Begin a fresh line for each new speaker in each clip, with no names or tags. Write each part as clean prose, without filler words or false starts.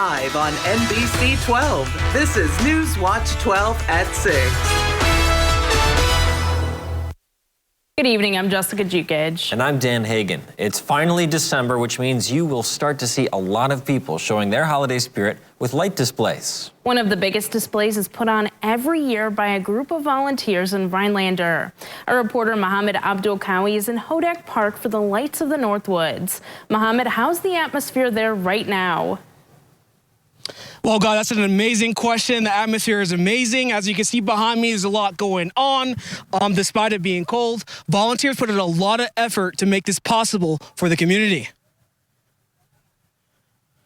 Live on NBC 12, this is Newswatch 12 at 6.
Good evening, I'm Jessica Jukic.
And I'm Dan Hagan. It's finally December, which means you will start to see a lot of people showing their holiday spirit with light displays.
One of the biggest displays is put on every year by a group of volunteers in Rhinelander. Our reporter Mohammed Abdul Kawi is in Hodak Park for the Lights of the Northwoods. Mohammed, how's the atmosphere there right now?
Well, God, that's an amazing question. The atmosphere is amazing. As you can see behind me, there's a lot going on. Despite it being cold, volunteers put in a lot of effort to make this possible for the community.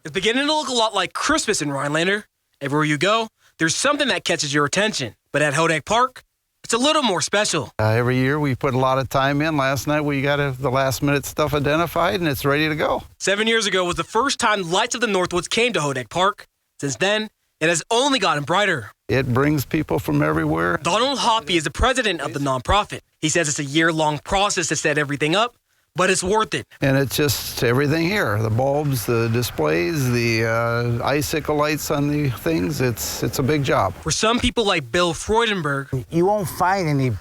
It's beginning to look a lot like Christmas in Rhinelander. Everywhere you go, there's something that catches your attention. But at Hodak Park, it's a little more special.
Every year we put a lot of time in. Last night we got the last minute stuff identified and it's ready to go.
7 years ago was the first time Lights of the Northwoods came to Hodak Park. Since then, it has only gotten brighter.
It brings people from everywhere.
Donald Hoppy is the president of the nonprofit. He says it's a year-long process to set everything up, but it's worth it.
And it's just everything here. The bulbs, the displays, the icicle lights on the things. It's a big job.
For some people like Bill Freudenberg,
you won't find any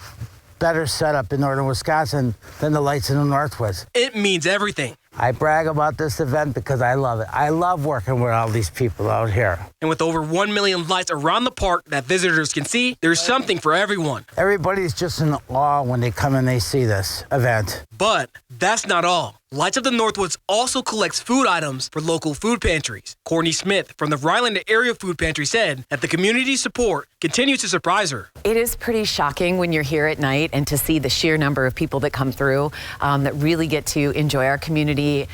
better setup in northern Wisconsin than the Lights in the Northwoods.
It means everything.
I brag about this event because I love it. I love working with all these people out here.
And with over 1 million lights around the park that visitors can see, there's something for everyone.
Everybody's just in awe when they come and they see this event.
But that's not all. Lights of the Northwoods also collects food items for local food pantries. Courtney Smith from the Rhinelander Area Food Pantry said that the community support continues to surprise her.
It is pretty shocking when you're here at night and to see the sheer number of people that come through that really get to enjoy our community,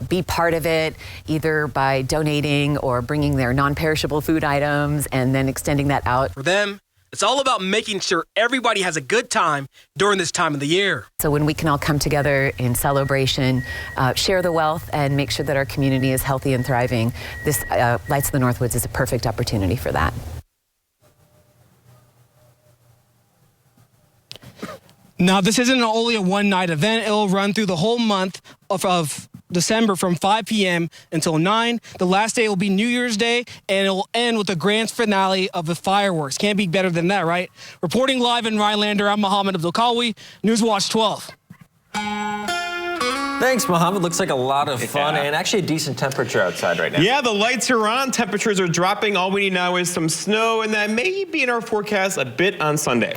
be part of it, either by donating or bringing their non-perishable food items and then extending that out.
For them, it's all about making sure everybody has a good time during this time of the year.
So when we can all come together in celebration, share the wealth, and make sure that our community is healthy and thriving, this Lights of the Northwoods is a perfect opportunity for that.
Now, this isn't only a one-night event. It'll run through the whole month of December from 5 p.m. until 9. The last day will be New Year's Day, and it'll end with the grand finale of the fireworks. Can't be better than that, right? Reporting live in Rhinelander, I'm Mohammed Abdul Kawi, Newswatch 12.
Thanks, Mohammed. Looks like a lot of fun and actually a decent temperature outside right now.
Yeah, the lights are on. Temperatures are dropping. All we need now is some snow, and that may be in our forecast a bit on Sunday.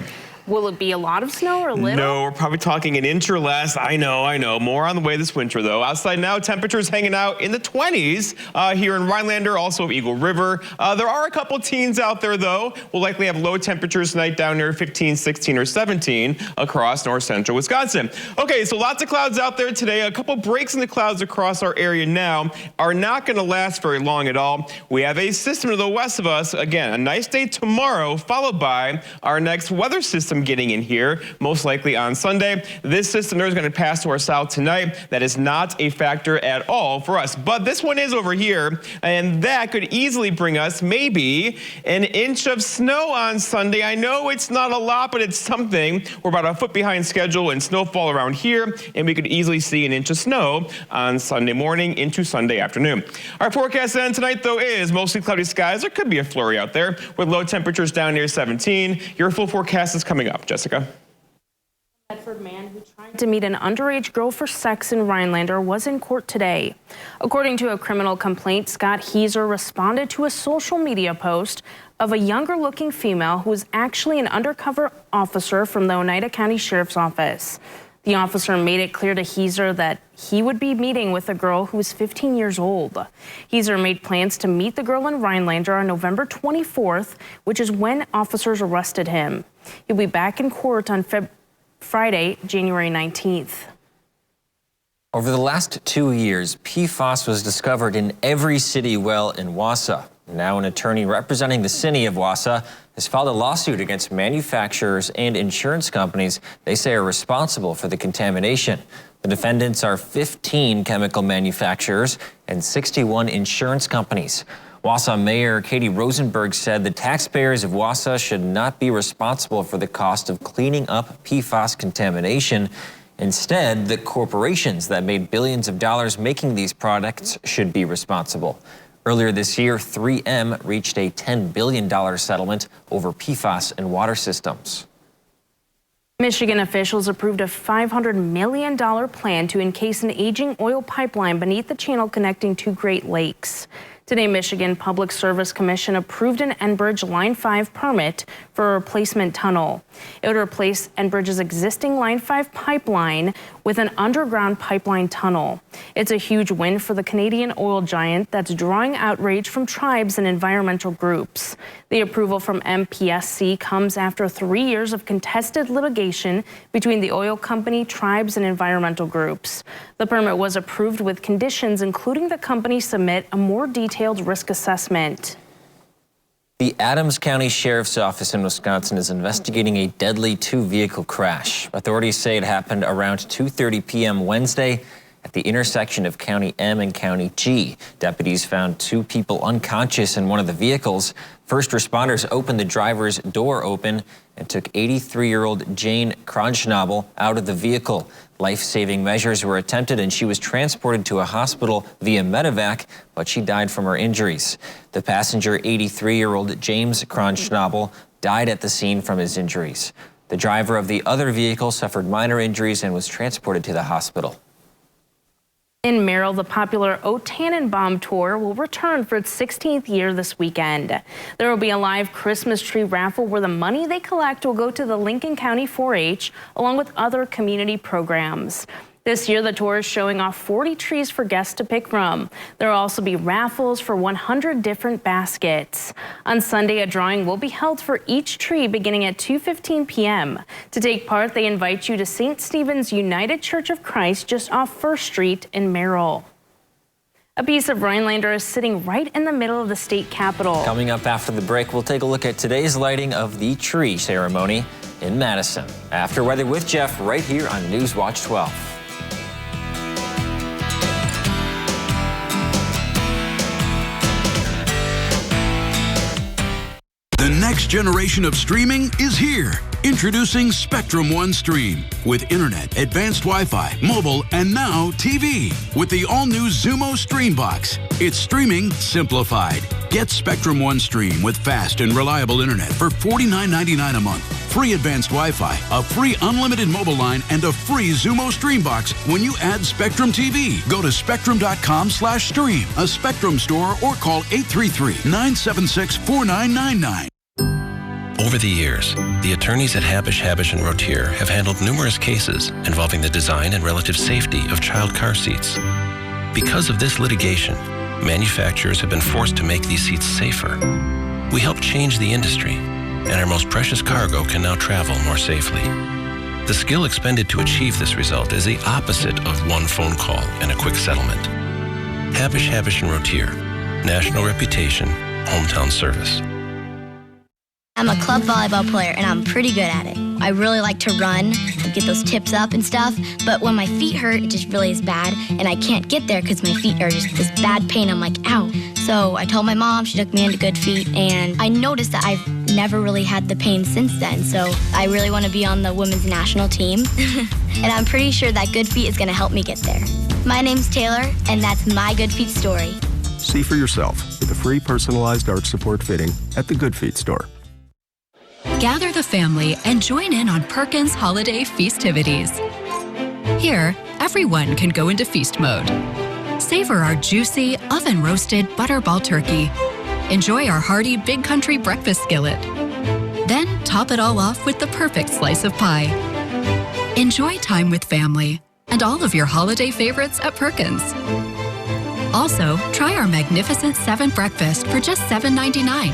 Will it be a lot of snow or a little?
No, we're probably talking an inch or less. I know. More on the way this winter, though. Outside now, temperatures hanging out in the 20s here in Rhinelander, also Eagle River. There are a couple teens out there, though. We'll likely have low temperatures tonight down near 15, 16, or 17 across north central Wisconsin. Okay, so lots of clouds out there today. A couple breaks in the clouds across our area now are not going to last very long at all. We have a system to the west of us. Again, a nice day tomorrow, followed by our next weather system getting in here, most likely on Sunday. This system there is going to pass to our south tonight. That is not a factor at all for us. But this one is over here, and that could easily bring us maybe an inch of snow on Sunday. I know it's not a lot, but it's something. We're about a foot behind schedule in snowfall around here, and we could easily see an inch of snow on Sunday morning into Sunday afternoon. Our forecast then tonight, though, is mostly cloudy skies. There could be a flurry out there with low temperatures down near 17. Your full forecast is coming up. Jessica.
Bedford man who tried to meet an underage girl for sex in Rhinelander was in court today. According to a criminal complaint, Scott Heiser responded to a social media post of a younger-looking female who was actually an undercover officer from the Oneida County Sheriff's Office. The officer made it clear to Heiser that he would be meeting with a girl who was 15 years old. Heiser made plans to meet the girl in Rhinelander on November 24th, which is when officers arrested him. He'll be back in court on Friday, January 19th.
Over the last 2 years, PFAS was discovered in every city well in Wausau. Now an attorney representing the city of Wausau has filed a lawsuit against manufacturers and insurance companies they say are responsible for the contamination. The defendants are 15 chemical manufacturers and 61 insurance companies. Wausau Mayor Katie Rosenberg said the taxpayers of Wausau should not be responsible for the cost of cleaning up PFAS contamination. Instead, the corporations that made billions of dollars making these products should be responsible. Earlier this year, 3M reached a $10 billion settlement over PFAS in water systems.
Michigan officials approved a $500 million plan to encase an aging oil pipeline beneath the channel connecting two Great Lakes. Today, Michigan Public Service Commission approved an Enbridge Line 5 permit for a replacement tunnel. It would replace Enbridge's existing Line 5 pipeline with an underground pipeline tunnel. It's a huge win for the Canadian oil giant that's drawing outrage from tribes and environmental groups. The approval from MPSC comes after 3 years of contested litigation between the oil company, tribes, and environmental groups. The permit was approved with conditions including the company submit a more detailed risk assessment.
The Adams County Sheriff's Office in Wisconsin is investigating a deadly two-vehicle crash. Authorities say it happened around 2:30 p.m. Wednesday at the intersection of County M and County G. Deputies found two people unconscious in one of the vehicles. First responders opened the driver's door open and took 83-year-old Jane Kronschnabel out of the vehicle. Life-saving measures were attempted and she was transported to a hospital via medevac, but she died from her injuries. The passenger, 83-year-old James Kronschnabel, died at the scene from his injuries. The driver of the other vehicle suffered minor injuries and was transported to the hospital.
In Merrill, the popular O Tannenbaum Tour will return for its 16th year this weekend. There will be a live Christmas tree raffle where the money they collect will go to the Lincoln County 4-H, along with other community programs. This year, the tour is showing off 40 trees for guests to pick from. There will also be raffles for 100 different baskets. On Sunday, a drawing will be held for each tree beginning at 2:15 p.m. To take part, they invite you to St. Stephen's United Church of Christ just off 1st Street in Merrill. A piece of Rhinelander is sitting right in the middle of the state capitol.
Coming up after the break, we'll take a look at today's lighting of the tree ceremony in Madison. After Weather with Jeff, right here on Newswatch 12.
The next generation of streaming is here. Introducing Spectrum One Stream with internet, advanced Wi-Fi, mobile, and now TV with the all-new Xumo Stream Box. It's streaming simplified. Get Spectrum One Stream with fast and reliable internet for $49.99 a month, free advanced Wi-Fi, a free unlimited mobile line, and a free Xumo Stream Box when you add Spectrum TV. Go to spectrum.com/stream, a Spectrum store, or call 833-976-4999.
Over the years, the attorneys at Habish, & Rotier have handled numerous cases involving the design and relative safety of child car seats. Because of this litigation, manufacturers have been forced to make these seats safer. We help change the industry, and our most precious cargo can now travel more safely. The skill expended to achieve this result is the opposite of one phone call and a quick settlement. Habish, & Rotier, national reputation, hometown service.
I'm a club volleyball player and I'm pretty good at it. I really like to run and get those tips up and stuff, but when my feet hurt, it just really is bad, and I can't get there because my feet are just this bad pain. I'm like, ow. So I told my mom, she took me into Good Feet, and I noticed that I've never really had the pain since then, so I really want to be on the women's national team, and I'm pretty sure that Good Feet is going to help me get there. My name's Taylor, and that's my Good Feet story.
See for yourself with a free personalized arch support fitting at the Good Feet store.
Gather the family and join in on Perkins holiday festivities. Here, everyone can go into feast mode. Savor our juicy, oven-roasted butterball turkey. Enjoy our hearty Big Country breakfast skillet. Then top it all off with the perfect slice of pie. Enjoy time with family and all of your holiday favorites at Perkins. Also, try our magnificent 7 breakfast for just $7.99.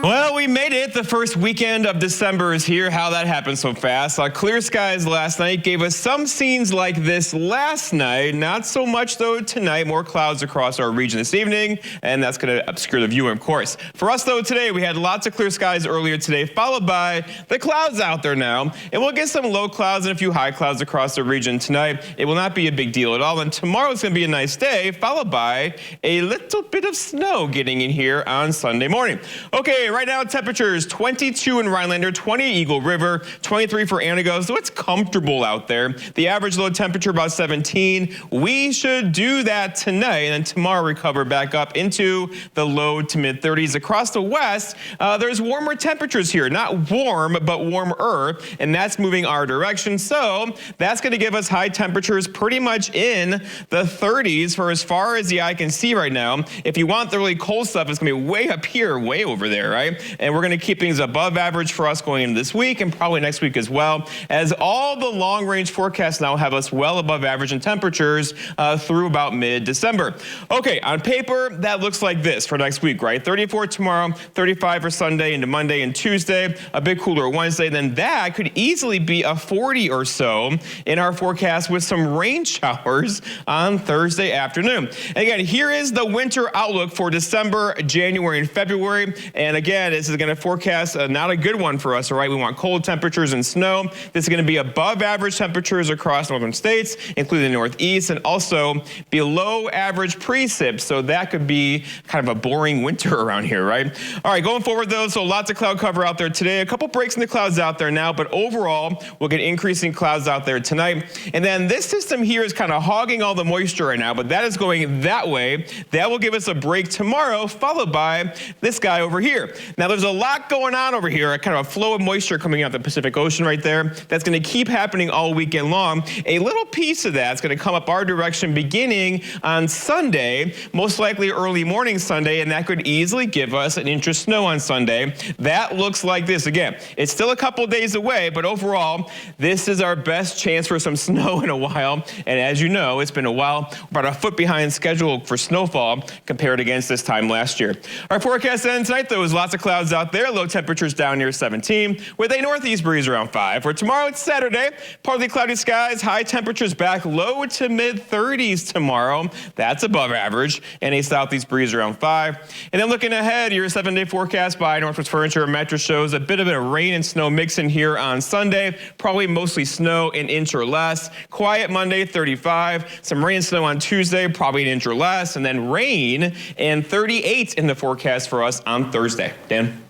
Well, we made it. The first weekend of December is here. How that happened so fast. Clear skies last night gave us some scenes like this last night. Not so much, though, tonight. More clouds across our region this evening, and that's going to obscure the view, of course. For us, though, today, we had lots of clear skies earlier today, followed by the clouds out there now. And we'll get some low clouds and a few high clouds across the region tonight. It will not be a big deal at all. And tomorrow's going to be a nice day, followed by a little bit of snow getting in here on Sunday morning. Okay, right now, temperatures, 22 in Rhinelander, 20 Eagle River, 23 for Antigo, so it's comfortable out there. The average low temperature about 17. We should do that tonight, and then tomorrow recover back up into the low to mid 30s. Across the west, there's warmer temperatures here. Not warm, but warmer, and that's moving our direction. So that's going to give us high temperatures pretty much in the 30s for as far as the eye can see right now. If you want the really cold stuff, it's going to be way up here, way over there, right? And we're going to keep things above average for us going into this week and probably next week as well, as all the long-range forecasts now have us well above average in temperatures through about mid-December. Okay, on paper, that looks like this for next week, right? 34 tomorrow, 35 for Sunday into Monday and Tuesday, a bit cooler Wednesday. Then that could easily be a 40 or so in our forecast with some rain showers on Thursday afternoon. And again, here is the winter outlook for December, January, and February. And again, this is going to forecast not a good one for us, all right? We want cold temperatures and snow. This is going to be above average temperatures across northern states, including the Northeast, and also below average precip. So that could be kind of a boring winter around here, right? All right, going forward though, so lots of cloud cover out there today. A couple breaks in the clouds out there now, but overall, we'll get increasing clouds out there tonight. And then this system here is kind of hogging all the moisture right now, but that is going that way. That will give us a break tomorrow, followed by this guy over here. Now, there's a lot going on over here, a kind of a flow of moisture coming out the Pacific Ocean right there. That's going to keep happening all weekend long. A little piece of that's going to come up our direction beginning on Sunday, most likely early morning Sunday, and that could easily give us an inch of snow on Sunday. That looks like this. Again, it's still a couple days away, but overall, this is our best chance for some snow in a while. And as you know, it's been a while, about a foot behind schedule for snowfall compared against this time last year. Our forecast ends tonight, though, is lots of clouds out there. Low temperatures down near 17, with a northeast breeze around 5. For tomorrow, it's Saturday. Partly cloudy skies, high temperatures back low to mid 30s tomorrow. That's above average, and a southeast breeze around 5. And then looking ahead, your 7-day forecast by Northwest Furniture and Mattress shows a bit of a rain and snow mix in here on Sunday. Probably mostly snow, an inch or less. Quiet Monday, 35. Some rain and snow on Tuesday, probably an inch or less. And then rain and 38 in the forecast for us on Thursday. Dan?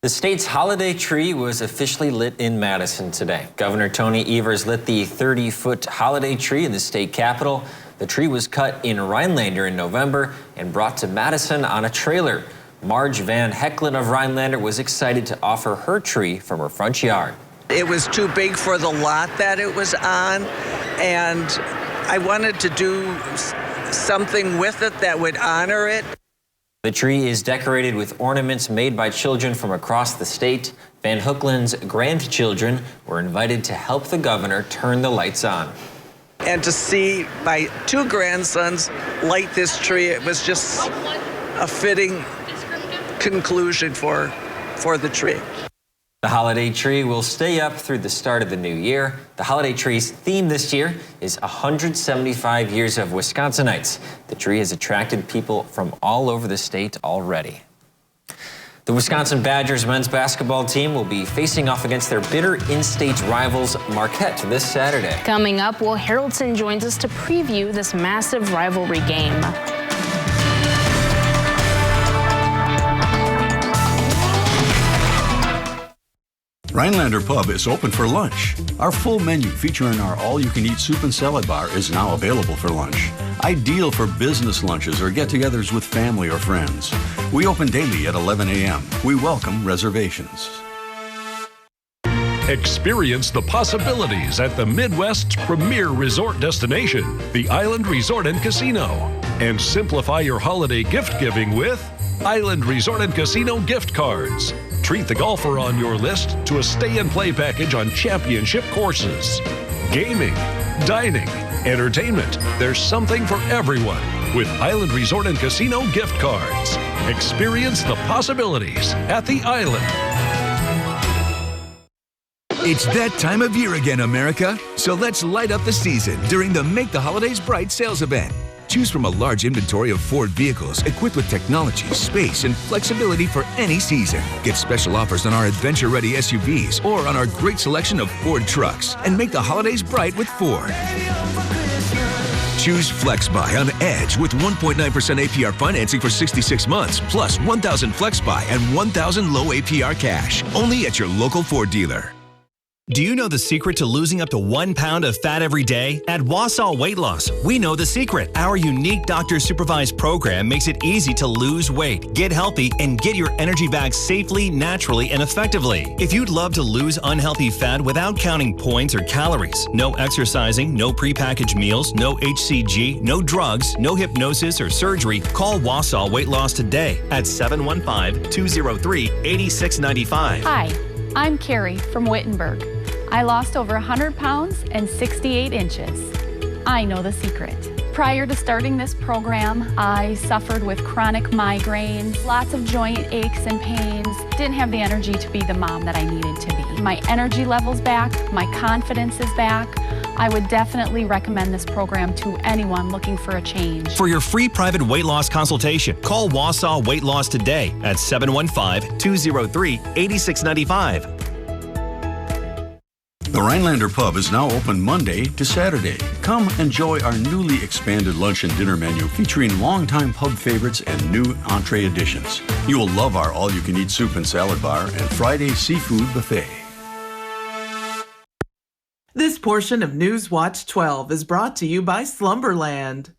The state's holiday tree was officially lit in Madison today. Governor Tony Evers lit the 30-foot holiday tree in the state capitol. The tree was cut in Rhinelander in November and brought to Madison on a trailer. Marge Van Hecklin of Rhinelander was excited to offer her tree from her front yard.
It was too big for the lot that it was on, and I wanted to do something with it that would honor it.
The tree is decorated with ornaments made by children from across the state. Van Hooklin's grandchildren were invited to help the governor turn the lights on.
And to see my two grandsons light this tree, it was just a fitting conclusion for the tree.
The holiday tree will stay up through the start of the new year. The holiday tree's theme this year is 175 years of Wisconsinites. The tree has attracted people from all over the state already. The Wisconsin Badgers men's basketball team will be facing off against their bitter in-state rivals Marquette this Saturday.
Coming up, Will Harrelson joins us to preview this massive rivalry game.
Rhinelander Pub is open for lunch. Our full menu featuring our all-you-can-eat soup and salad bar is now available for lunch. Ideal for business lunches or get-togethers with family or friends. We open daily at 11 a.m. We welcome reservations.
Experience the possibilities at the Midwest's premier resort destination, the Island Resort and Casino. And simplify your holiday gift giving with Island Resort and Casino gift cards. Treat the golfer on your list to a stay and play package on championship courses. Gaming, dining, entertainment. There's something for everyone with Island Resort and Casino gift cards. Experience the possibilities at the Island.
It's that time of year again, America. So let's light up the season during the Make the Holidays Bright sales event. Choose from a large inventory of Ford vehicles equipped with technology, space, and flexibility for any season. Get special offers on our adventure-ready SUVs or on our great selection of Ford trucks. And make the holidays bright with Ford. Choose FlexBuy on Edge with 1.9% APR financing for 66 months, plus 1,000 FlexBuy and 1,000 low APR cash. Only at your local Ford dealer.
Do you know the secret to losing up to 1 pound of fat every day? At Wausau Weight Loss, we know the secret. Our unique doctor-supervised program makes it easy to lose weight, get healthy, and get your energy back safely, naturally, and effectively. If you'd love to lose unhealthy fat without counting points or calories, no exercising, no prepackaged meals, no HCG, no drugs, no hypnosis or surgery, call Wausau Weight Loss today at 715-203-8695.
Hi, I'm Carrie from Wittenberg. I lost over 100 pounds and 68 inches. I know the secret. Prior to starting this program, I suffered with chronic migraines, lots of joint aches and pains, didn't have the energy to be the mom that I needed to be. My energy level's back, my confidence is back. I would definitely recommend this program to anyone looking for a change.
For your free private weight loss consultation, call Wausau Weight Loss today at 715-203-8695.
The Rhinelander Pub is now open Monday to Saturday. Come enjoy our newly expanded lunch and dinner menu featuring longtime pub favorites and new entree additions. You will love our all-you-can-eat soup and salad bar and Friday seafood buffet.
This portion of Newswatch 12 is brought to you by Slumberland.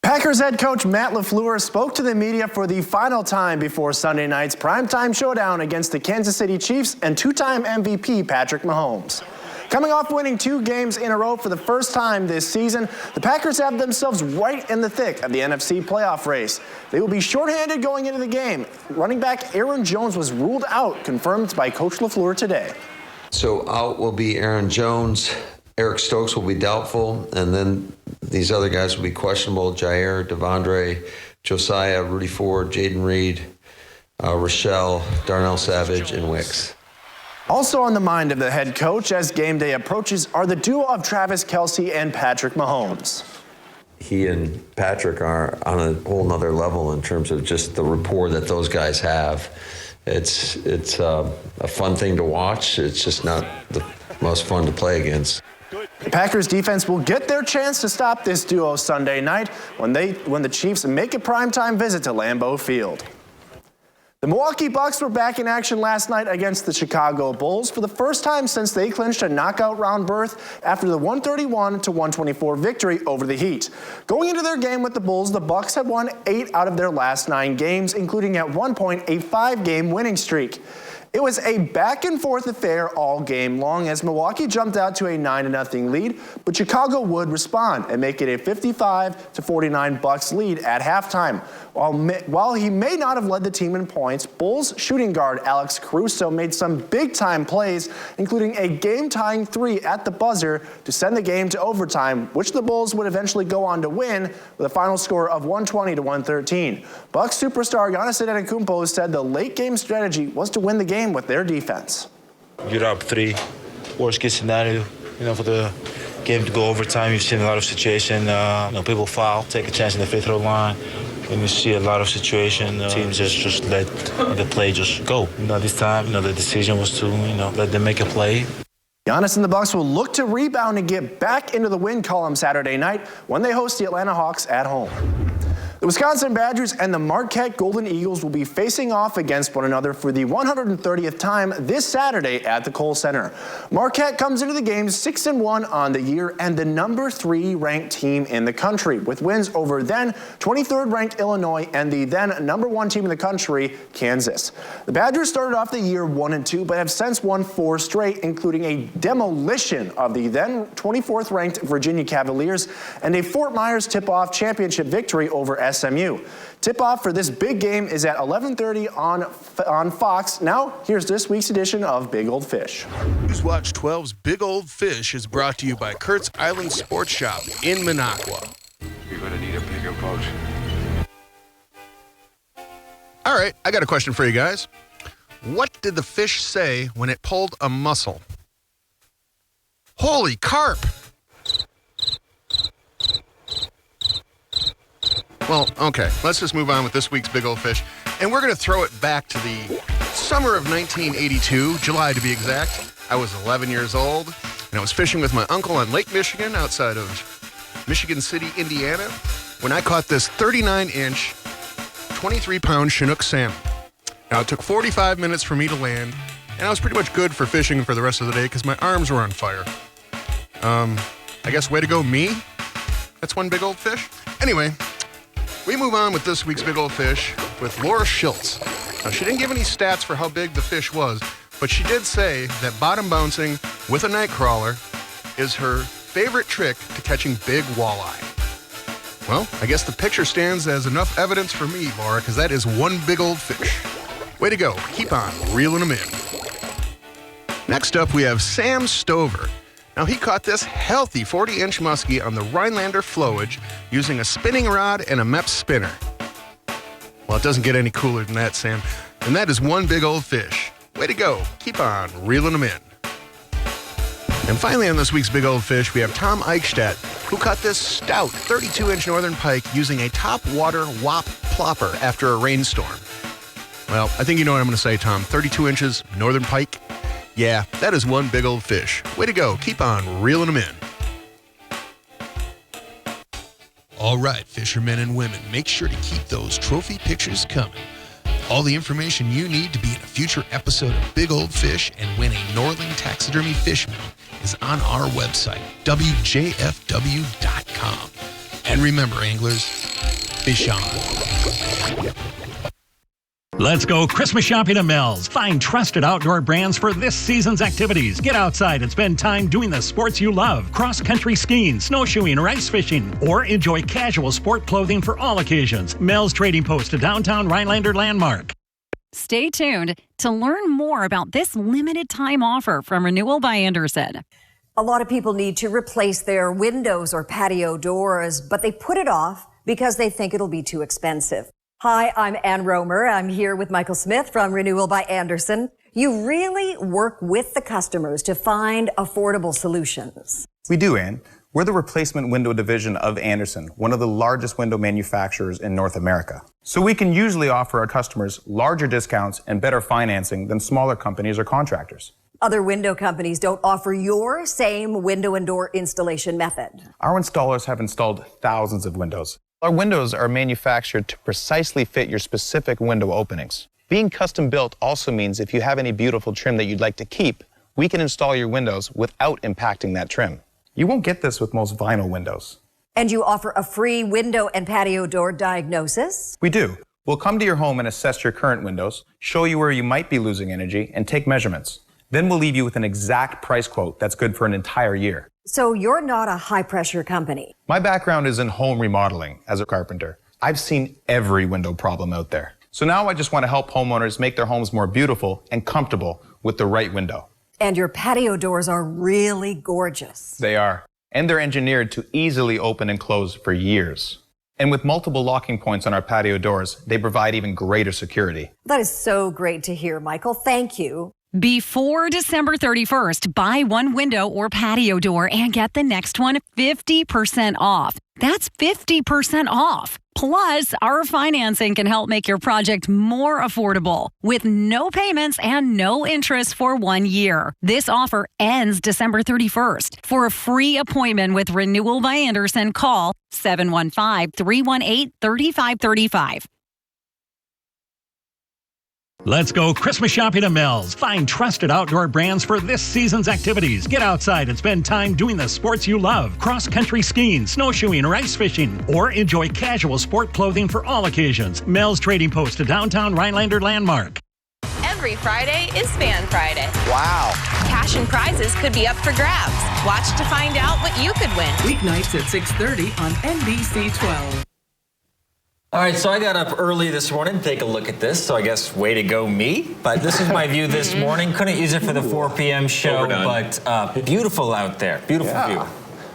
Packers head coach Matt LaFleur spoke to the media for the final time before Sunday night's primetime showdown against the Kansas City Chiefs and two-time MVP Patrick Mahomes. Coming off winning 2 games in a row for the first time this season, the Packers have themselves right in the thick of the NFC playoff race. They will be shorthanded going into the game. Running back Aaron Jones was ruled out, confirmed by Coach LaFleur today.
So out will be Aaron Jones. Eric Stokes will be doubtful, and then these other guys will be questionable: Jair, Devondre, Josiah, Rudy Ford, Jaden Reed, Rochelle, Darnell Savage, and Wicks.
Also on the mind of the head coach as game day approaches are the duo of Travis Kelce and Patrick Mahomes.
He and Patrick are on a whole nother level in terms of just the rapport that those guys have. It's a fun thing to watch. It's just not the most fun to play against.
The Packers defense will get their chance to stop this duo Sunday night when the Chiefs make a primetime visit to Lambeau Field. The Milwaukee Bucks were back in action last night against the Chicago Bulls for the first time since they clinched a knockout round berth after the 131-124 victory over the Heat. Going into their game with the Bulls, the Bucks had won 8 out of their last 9 games, including at one point a 5-game winning streak. It was a back-and-forth affair all game long as Milwaukee jumped out to a 9-0 lead, but Chicago would respond and make it a 55-49 Bucks lead at halftime. While he may not have led the team in points, Bulls shooting guard Alex Caruso made some big-time plays, including a game-tying 3 at the buzzer to send the game to overtime, which the Bulls would eventually go on to win with a final score of 120-113. Bucks superstar Giannis Antetokounmpo said the late-game strategy was to win the game with their defense.
You're up 3, worst case scenario, for the game to go overtime. You've seen a lot of situations, people foul, take a chance in the free throw line, and you see a lot of situations. Teams just let the play just go. This time, the decision was to, let them make a play.
Giannis and the Bucks will look to rebound and get back into the win column Saturday night when they host the Atlanta Hawks at home. The Wisconsin Badgers and the Marquette Golden Eagles will be facing off against one another for the 130th time this Saturday at the Kohl Center. Marquette comes into the game 6-1 on the year and the number 3 ranked team in the country, with wins over then 23rd ranked Illinois and the then number 1 team in the country, Kansas. The Badgers started off the year 1-2, but have since won 4 straight, including a demolition of the then 24th ranked Virginia Cavaliers and a Fort Myers tip-off championship victory over SMU. Tip-off for this big game is at 11:30 on Fox. Now, here's this week's edition of Big Old Fish.
Newswatch 12's Big Old Fish is brought to you by Kurt's Island Sports Shop in Minocqua.
You're going to need a bigger boat.
All right, I got a question for you guys. What did the fish say when it pulled a mussel? Holy carp! Well, okay, let's just move on with this week's Big Old Fish. And we're going to throw it back to the summer of 1982, July to be exact. I was 11 years old, and I was fishing with my uncle on Lake Michigan outside of Michigan City, Indiana, when I caught this 39-inch, 23-pound Chinook salmon. Now, it took 45 minutes for me to land, and I was pretty much good for fishing for the rest of the day because my arms were on fire. I guess way to go, me. That's one big old fish. Anyway, we move on with this week's big old fish with Laura Schultz. Now, she didn't give any stats for how big the fish was, but she did say that bottom bouncing with a night crawler is her favorite trick to catching big walleye. Well, I guess the picture stands as enough evidence for me, Laura, because that is one big old fish. Way to go. Keep on reeling them in. Next up, we have Sam Stover. Now, he caught this healthy 40-inch muskie on the Rhinelander flowage using a spinning rod and a MEP spinner. Well, it doesn't get any cooler than that, Sam. And that is one big old fish. Way to go. Keep on reeling them in. And finally, on this week's Big Old Fish, we have Tom Eichstadt, who caught this stout 32-inch northern pike using a top water whop plopper after a rainstorm. Well, I think you know what I'm going to say, Tom. 32 inches, northern pike. Yeah, that is one big old fish. Way to go. Keep on reeling them in.
All right, fishermen and women, make sure to keep those trophy pictures coming. All the information you need to be in a future episode of Big Old Fish and win a Norling Taxidermy fish meal is on our website, WJFW.com. And remember, anglers, fish on.
Let's go Christmas shopping at Mel's. Find trusted outdoor brands for this season's activities. Get outside and spend time doing the sports you love. Cross-country skiing, snowshoeing, or ice fishing. Or enjoy casual sport clothing for all occasions. Mel's Trading Post, a downtown Rhinelander landmark.
Stay tuned to learn more about this limited time offer from Renewal by Andersen.
A lot of people need to replace their windows or patio doors, but they put it off because they think it'll be too expensive. Hi, I'm Ann Romer. I'm here with Michael Smith from Renewal by Andersen. You really work with the customers to find affordable solutions.
We do, Ann. We're the replacement window division of Andersen, one of the largest window manufacturers in North America. So we can usually offer our customers larger discounts and better financing than smaller companies or contractors.
Other window companies don't offer your same window and door installation method.
Our installers have installed thousands of windows. Our windows are manufactured to precisely fit your specific window openings. Being custom built also means if you have any beautiful trim that you'd like to keep, we can install your windows without impacting that trim. You won't get this with most vinyl windows.
And you offer a free window and patio door diagnosis?
We do. We'll come to your home and assess your current windows, show you where you might be losing energy, and take measurements. Then we'll leave you with an exact price quote that's good for an entire year.
So you're not a high-pressure company.
My background is in home remodeling as a carpenter. I've seen every window problem out there. So now I just want to help homeowners make their homes more beautiful and comfortable with the right window.
And your patio doors are really gorgeous.
They are. And they're engineered to easily open and close for years. And with multiple locking points on our patio doors, they provide even greater security.
That is so great to hear, Michael. Thank you.
Before December 31st, buy one window or patio door and get the next one 50% off. That's 50% off. Plus, our financing can help make your project more affordable with no payments and no interest for 1 year. This offer ends December 31st. For a free appointment with Renewal by Andersen, call 715-318-3535.
Let's go Christmas shopping at Mel's. Find trusted outdoor brands for this season's activities. Get outside and spend time doing the sports you love. Cross-country skiing, snowshoeing, or ice fishing. Or enjoy casual sport clothing for all occasions. Mel's Trading Post, a downtown Rhinelander landmark.
Every Friday is Fan Friday.
Wow.
Cash and prizes could be up for grabs. Watch to find out what you could win.
Weeknights at 6:30 on NBC 12.
All right, so I got up early this morning to take a look at this, so I guess way to go me. But this is my view this morning. Couldn't use it for the 4 p.m. show, but beautiful out there. Beautiful view.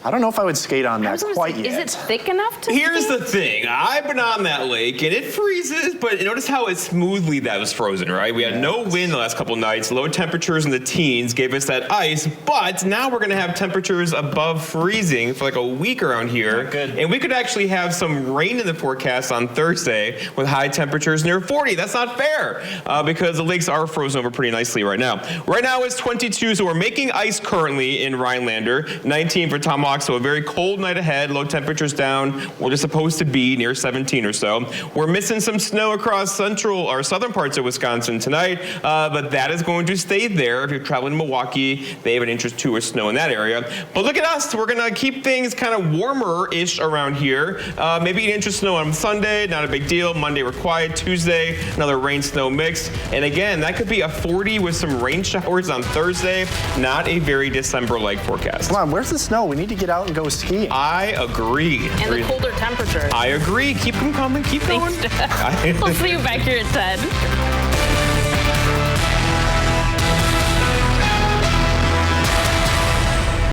I don't know if I would skate on that quite yet.
Is it thick enough to
Here's
skate?
the thing. I've been on that lake, and it freezes, but notice how it smoothly that was frozen, right? We had no wind the last couple nights. Low temperatures in the teens gave us that ice, but now we're going to have temperatures above freezing for like a week around here.
Not good.
And we could actually have some rain in the forecast on Thursday with high temperatures near 40. That's not fair because the lakes are frozen over pretty nicely right now. Right now it's 22, so we're making ice currently in Rhinelander. 19 for Tomahawk, so a very cold night ahead. Low temperatures down where they're supposed to be, near 17 or so. We're missing some snow across central or southern parts of Wisconsin tonight, but that is going to stay there. If you're traveling to Milwaukee, they have an inch or two of snow in that area. But look at us. We're going to keep things kind of warmer-ish around here. Maybe an inch of snow on Sunday, not a big deal. Monday we're quiet. Tuesday, another rain-snow mix. And again, that could be a 40 with some rain showers on Thursday. Not a very December-like forecast.
Come on, where's the snow? We need to get out and go skiing.
I agree.
And the colder temperatures.
I agree. Keep them coming. Keep going.
We'll see you back here at 10.